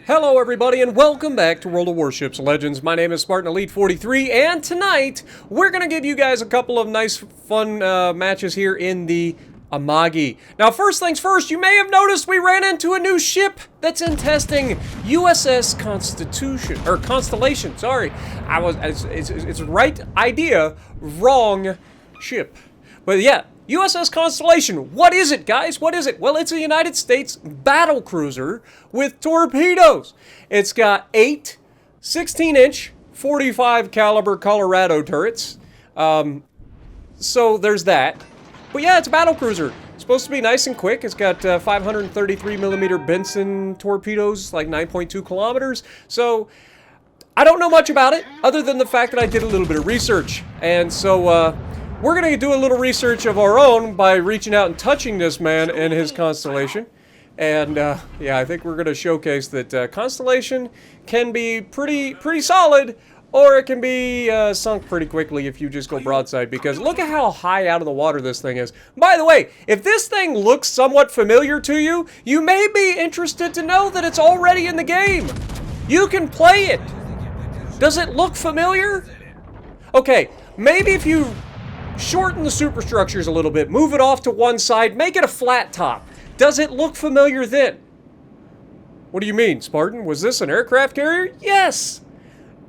Hello everybody and welcome back to World of Warships Legends. My name is Spartan Elite 43 and tonight we're going to give you guys a couple of nice fun matches here in the Amagi. Now first things first, you may have noticed we ran into a new ship that's in testing, USS Constellation, sorry. It's right idea, wrong ship. But yeah, USS Constellation. What is it, guys? What is it? Well, it's a United States battle cruiser with torpedoes. It's got 8 16-inch 45 caliber Colorado turrets. So there's that. But yeah, it's a battle cruiser. It's supposed to be nice and quick. It's got 533 millimeter Benson torpedoes, like 9.2 kilometers. So I don't know much about it, other than the fact that I did a little bit of research. And so, we're going to do a little research of our own by reaching out and touching this man and his Constellation. And, yeah, I think we're going to showcase that Constellation can be pretty solid, or it can be sunk pretty quickly if you just go broadside, because look at how high out of the water this thing is. By the way, if this thing looks somewhat familiar to you, you may be interested to know that it's already in the game. You can play it. Does it look familiar? Okay, maybe if you shorten the superstructures a little bit, move it off to one side, make it a flat top. Does it look familiar then? What do you mean, Spartan? Was this an aircraft carrier? Yes!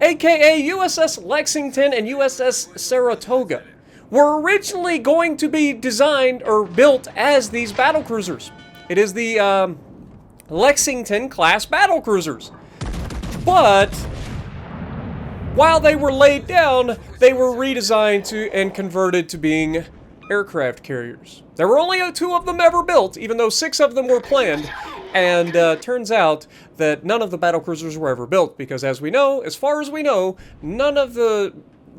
AKA USS Lexington and USS Saratoga were originally going to be designed or built as these battle cruisers. It is the Lexington class battle cruisers. But while they were laid down, they were redesigned to and converted to being aircraft carriers. There were only 2 of them ever built, even though 6 of them were planned. And turns out that none of the battle cruisers were ever built, because as we know, as far as we know, none of the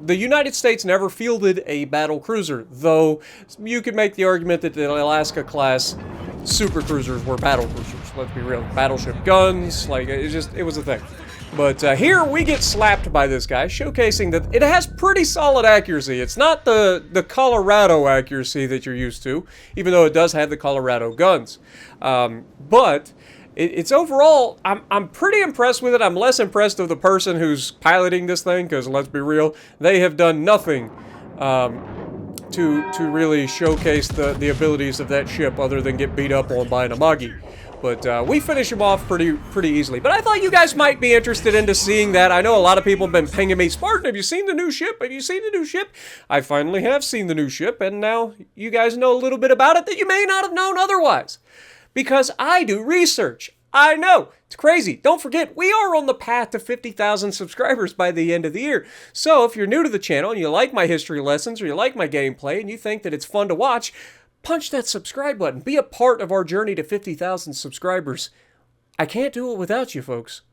United States never fielded a battle cruiser. Though you could make the argument that the Alaska class super cruisers were battle cruisers. Let's be real, battleship guns, like it was a thing. But here we get slapped by this guy, showcasing that it has pretty solid accuracy. It's not the Colorado accuracy that you're used to, even though it does have the Colorado guns. But it's overall, I'm pretty impressed with it. I'm less impressed with the person who's piloting this thing, because let's be real, they have done nothing to really showcase the abilities of that ship other than get beat up on by an Amagi. But we finish him off pretty easily. But I thought you guys might be interested into seeing that. I know a lot of people have been pinging me, Spartan, have you seen the new ship? Have you seen the new ship? I finally have seen the new ship, and now you guys know a little bit about it that you may not have known otherwise. Because I do research. I know. It's crazy. Don't forget, we are on the path to 50,000 subscribers by the end of the year. So if you're new to the channel and you like my history lessons or you like my gameplay and you think that it's fun to watch, punch that subscribe button. Be a part of our journey to 50,000 subscribers. I can't do it without you, folks.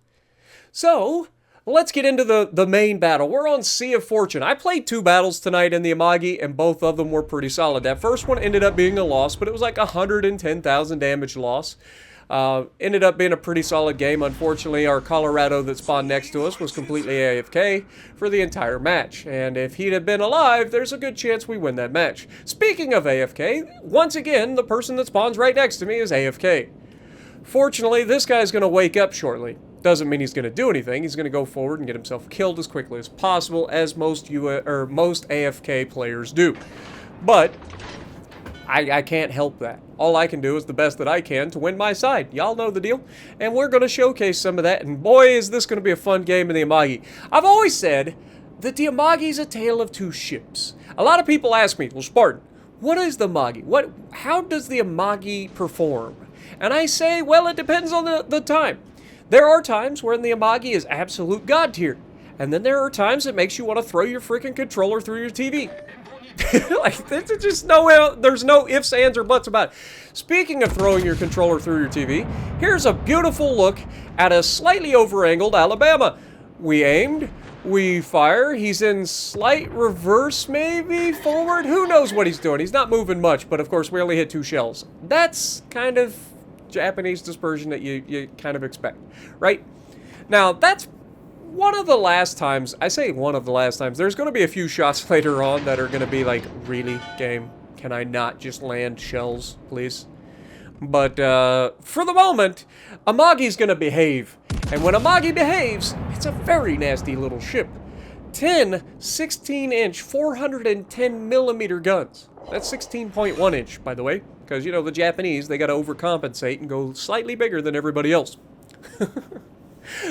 So, let's get into the main battle. We're on Sea of Fortune. I played 2 battles tonight in the Amagi, and both of them were pretty solid. That first one ended up being a loss, but it was like 110,000 damage loss. Ended up being a pretty solid game. Unfortunately, our Colorado that spawned next to us was completely AFK for the entire match. And if he'd have been alive, there's a good chance we win that match. Speaking of AFK, once again, the person that spawns right next to me is AFK. Fortunately, this guy's going to wake up shortly. Doesn't mean he's going to do anything. He's going to go forward and get himself killed as quickly as possible, as most AFK players do. But I can't help that. All I can do is the best that I can to win my side. Y'all know the deal. And we're going to showcase some of that. And boy, is this going to be a fun game in the Amagi. I've always said that the Amagi's a tale of 2 ships. A lot of people ask me, well, Spartan, what is the Amagi? How does the Amagi perform? And I say, well, it depends on the time. There are times when the Amagi is absolute god tier. And then there are times it makes you want to throw your freaking controller through your TV. Like, there's just there's no ifs, ands, or buts about it. Speaking of throwing your controller through your TV, here's a beautiful look at a slightly over-angled Alabama. We aimed, we fire, he's in slight reverse, maybe forward, who knows what he's doing. He's not moving much, but of course we only hit 2 shells. That's kind of Japanese dispersion that you kind of expect, right? Now, that's one of the last times, I say one of the last times, there's going to be a few shots later on that are going to be like, really, game? Can I not just land shells, please? But for the moment, Amagi's going to behave. And when Amagi behaves, it's a very nasty little ship. 10 16-inch 410mm guns. That's 16.1 inch, by the way, because, you know, the Japanese, they got to overcompensate and go slightly bigger than everybody else.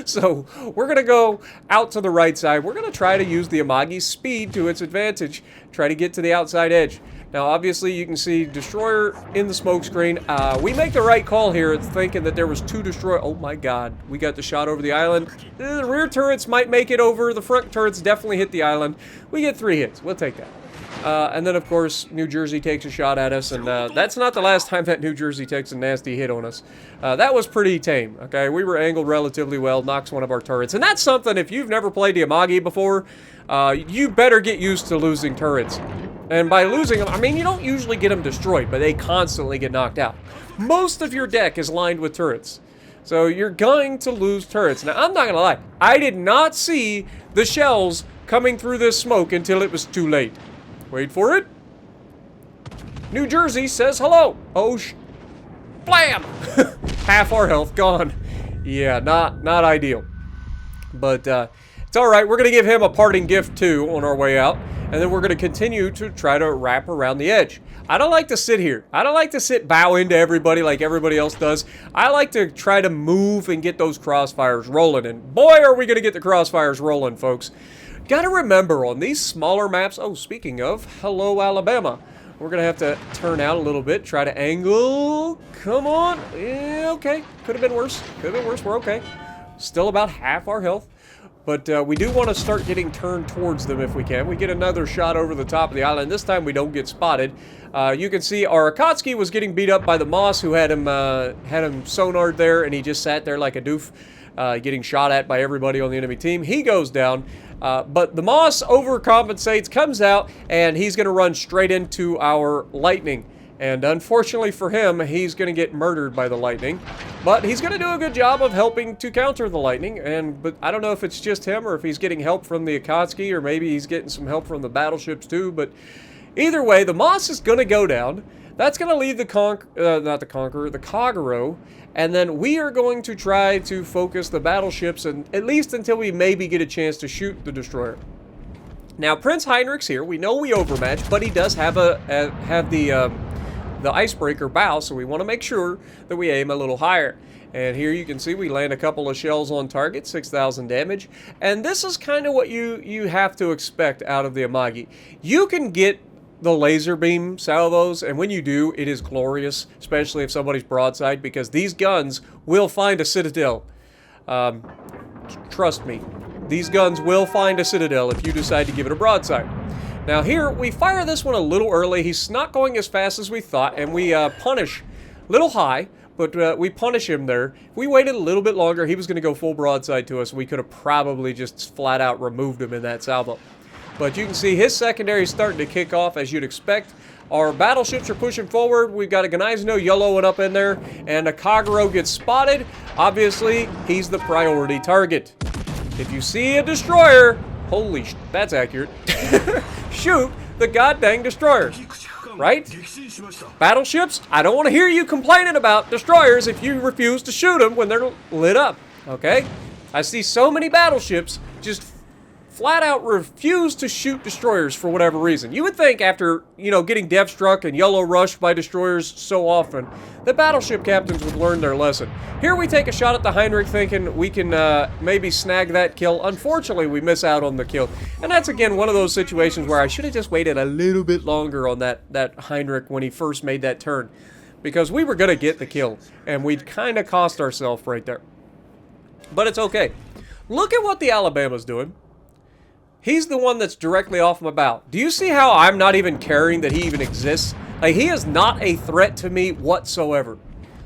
So, we're going to go out to the right side. We're going to try to use the Amagi's speed to its advantage, try to get to the outside edge. Now, obviously, you can see destroyer in the smoke screen. We make the right call here, thinking that there was 2 destroyers. Oh my god, we got the shot over the island. The rear turrets might make it over. The front turrets definitely hit the island. We get 3 hits. We'll take that. And then, of course, New Jersey takes a shot at us, and that's not the last time that New Jersey takes a nasty hit on us. That was pretty tame, okay? We were angled relatively well, knocks one of our turrets. And that's something, if you've never played the Amagi before, you better get used to losing turrets. And by losing them, I mean, you don't usually get them destroyed, but they constantly get knocked out. Most of your deck is lined with turrets. So you're going to lose turrets. Now, I'm not going to lie. I did not see the shells coming through this smoke until it was too late. Wait for it. New Jersey says hello. Oh, blam! Half our health gone. Yeah, not ideal. But it's all right. We're going to give him a parting gift, too, on our way out. And then we're going to continue to try to wrap around the edge. I don't like to sit here. I don't like to sit bow into everybody like everybody else does. I like to try to move and get those crossfires rolling. And boy, are we going to get the crossfires rolling, folks. Got to remember, on these smaller maps... Oh, speaking of, hello, Alabama. We're going to have to turn out a little bit, try to angle. Come on. Yeah, okay. Could have been worse. Could have been worse. We're okay. Still about half our health. But we do want to start getting turned towards them if we can. We get another shot over the top of the island. This time we don't get spotted. You can see our Akatsuki was getting beat up by the Moss, who had him sonar'd there, and he just sat there like a doof, getting shot at by everybody on the enemy team. He goes down. But the Moss overcompensates, comes out, and he's going to run straight into our lightning. And unfortunately for him, he's going to get murdered by the lightning. But he's going to do a good job of helping to counter the lightning. But I don't know if it's just him or if he's getting help from the Akatsuki, or maybe he's getting some help from the battleships too. But either way, the Moss is going to go down. That's going to leave the Kagero. And then we are going to try to focus the battleships, and at least until we maybe get a chance to shoot the destroyer. Now, Prince Heinrich's here. We know we overmatch, but he does have the icebreaker bow, so we want to make sure that we aim a little higher. And here you can see we land a couple of shells on target, 6,000 damage. And this is kind of what you have to expect out of the Amagi. You can get the laser beam salvos, and when you do, it is glorious, especially if somebody's broadside, because these guns will find a citadel. Trust me, these guns will find a citadel if you decide to give it a broadside. Now here, we fire this one a little early. He's not going as fast as we thought, and we punish a little high, but we punish him there. If we waited a little bit longer, he was going to go full broadside to us. We could have probably just flat out removed him in that salvo. But you can see his secondary is starting to kick off, as you'd expect. Our battleships are pushing forward. We've got a Gneisno yellowing up in there, and a Kagero gets spotted. Obviously, he's the priority target. If you see a destroyer, that's accurate. Shoot the goddamn destroyer, right? Battleships, I don't want to hear you complaining about destroyers if you refuse to shoot them when they're lit up, okay? I see so many battleships just flat out refuse to shoot destroyers for whatever reason. You would think after, you know, getting dev struck and yellow rushed by destroyers so often, that battleship captains would learn their lesson. Here we take a shot at the Heinrich thinking we can maybe snag that kill. Unfortunately, we miss out on the kill. And that's, again, one of those situations where I should have just waited a little bit longer on that Heinrich when he first made that turn. Because we were going to get the kill, and we'd kind of cost ourselves right there. But it's okay. Look at what the Alabama's doing. He's the one that's directly off my bow. Do you see how I'm not even caring that he even exists? Like, he is not a threat to me whatsoever.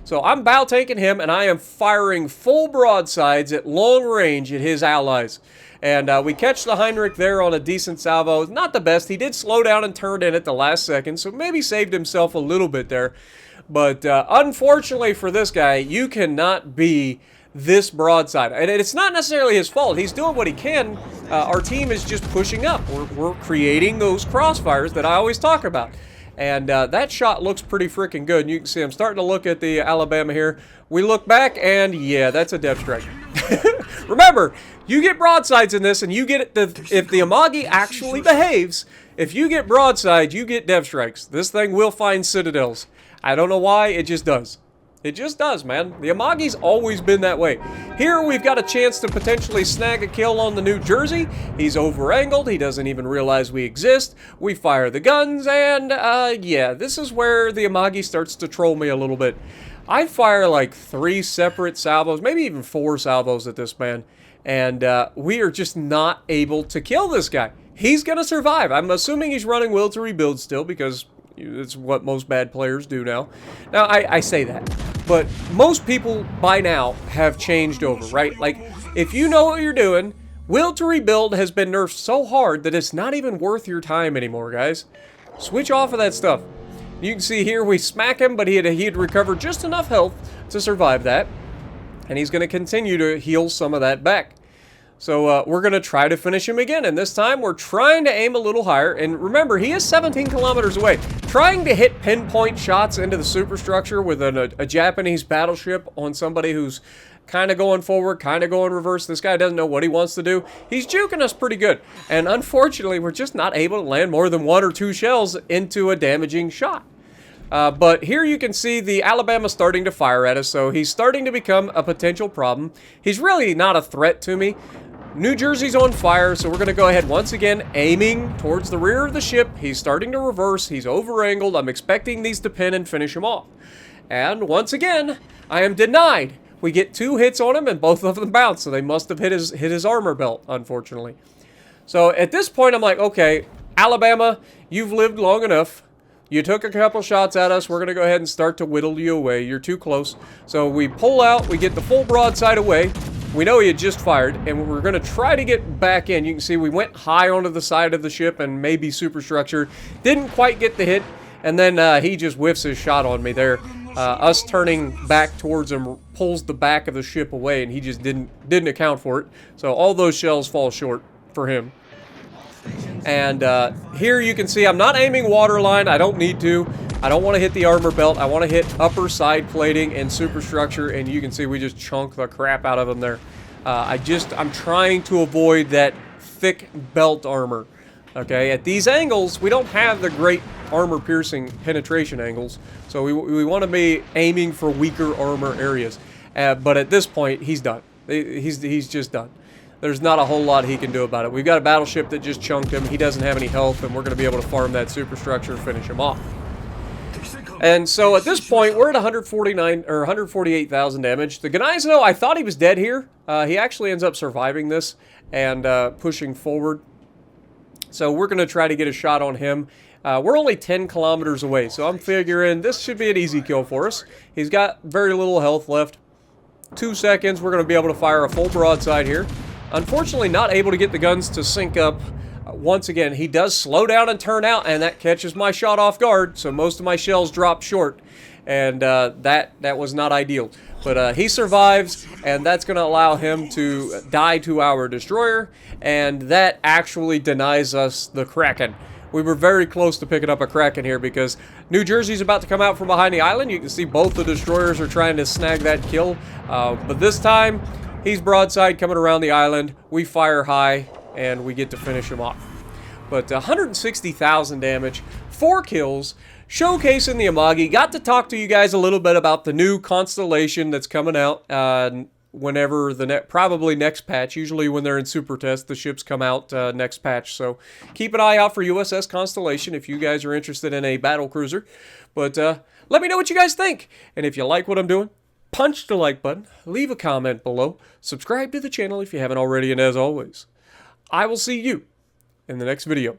So I'm bow tanking him, and I am firing full broadsides at long range at his allies. And we catch the Heinrich there on a decent salvo. Not the best. He did slow down and turn in at the last second, so maybe saved himself a little bit there. But unfortunately for this guy, you cannot be this broadside. And it's not necessarily his fault. He's doing what he can. Our team is just pushing up. We're creating those crossfires that I always talk about. And that shot looks pretty freaking good. And you can see I'm starting to look at the Alabama here. We look back, and yeah, that's a depth strike. Remember, you get broadsides in this, and you get if the Amagi actually behaves, if you get broadside, you get depth strikes. This thing will find citadels. I don't know why, it just does. It just does, man. The Amagi's always been that way. Here, we've got a chance to potentially snag a kill on the New Jersey. He's over-angled. He doesn't even realize we exist. We fire the guns, and, yeah, this is where the Amagi starts to troll me a little bit. I fire like 3 separate salvos, maybe even 4 salvos at this man, and we are just not able to kill this guy. He's going to survive. I'm assuming he's running Will to Rebuild still, because it's what most bad players do now. Now, I say that, but most people by now have changed over, right? Like, if you know what you're doing, Will to Rebuild has been nerfed so hard that it's not even worth your time anymore, guys. Switch off of that stuff. You can see here we smack him, but he had recovered just enough health to survive that, and he's going to continue to heal some of that back. So we're going to try to finish him again, and this time we're trying to aim a little higher. And remember, he is 17 kilometers away. Trying to hit pinpoint shots into the superstructure with a Japanese battleship on somebody who's kind of going forward, kind of going reverse. This guy doesn't know what he wants to do. He's juking us pretty good. And unfortunately, we're just not able to land more than 1 or 2 shells into a damaging shot. But here you can see the Alabama starting to fire at us, so he's starting to become a potential problem. He's really not a threat to me. New Jersey's on fire, so we're going to go ahead once again, aiming towards the rear of the ship. He's starting to reverse. He's over-angled. I'm expecting these to pin and finish him off. And once again, I am denied. We get 2 hits on him, and both of them bounce, so they must have hit his armor belt, unfortunately. So at this point, I'm like, okay, Alabama, you've lived long enough. You took a couple shots at us. We're going to go ahead and start to whittle you away. You're too close. So we pull out. We get the full broadside away. We know he had just fired, and we're going to try to get back in. You can see we went high onto the side of the ship and maybe superstructure. Didn't quite get the hit, and then he just whiffs his shot on me there. Us turning back towards him pulls the back of the ship away, and he just didn't account for it. So all those shells fall short for him. And here you can see I'm not aiming waterline. I don't need to. I don't want to hit the armor belt. I want to hit upper side plating and superstructure, and you can see we just chunk the crap out of them there. I'm trying to avoid that thick belt armor. Okay, at these angles, we don't have the great armor-piercing penetration angles, so we want to be aiming for weaker armor areas. But at this point, he's done. He's just done. There's not a whole lot he can do about it. We've got a battleship that just chunked him. He doesn't have any health, and we're going to be able to farm that superstructure and finish him off. And so at this point, we're at 149 or 148,000 damage. The Gneisenau, I thought he was dead here. He actually ends up surviving this and pushing forward. So we're going to try to get a shot on him. We're only 10 kilometers away, so I'm figuring this should be an easy kill for us. He's got very little health left. 2 seconds, we're going to be able to fire a full broadside here. Unfortunately, not able to get the guns to sync up. Once again, he does slow down and turn out, and that catches my shot off guard, so most of my shells drop short, and that was not ideal. But he survives, and that's going to allow him to die to our destroyer, and that actually denies us the Kraken. We were very close to picking up a Kraken here because New Jersey's about to come out from behind the island. You can see both the destroyers are trying to snag that kill, but this time he's broadside coming around the island. We fire high, and we get to finish him off. But 160,000 damage, 4 kills, showcasing the Amagi. Got to talk to you guys a little bit about the new Constellation that's coming out whenever probably next patch. Usually when they're in Super Test, the ships come out next patch. So keep an eye out for USS Constellation if you guys are interested in a battle cruiser. But let me know what you guys think. And if you like what I'm doing, punch the like button, leave a comment below, subscribe to the channel if you haven't already, and as always, I will see you in the next video.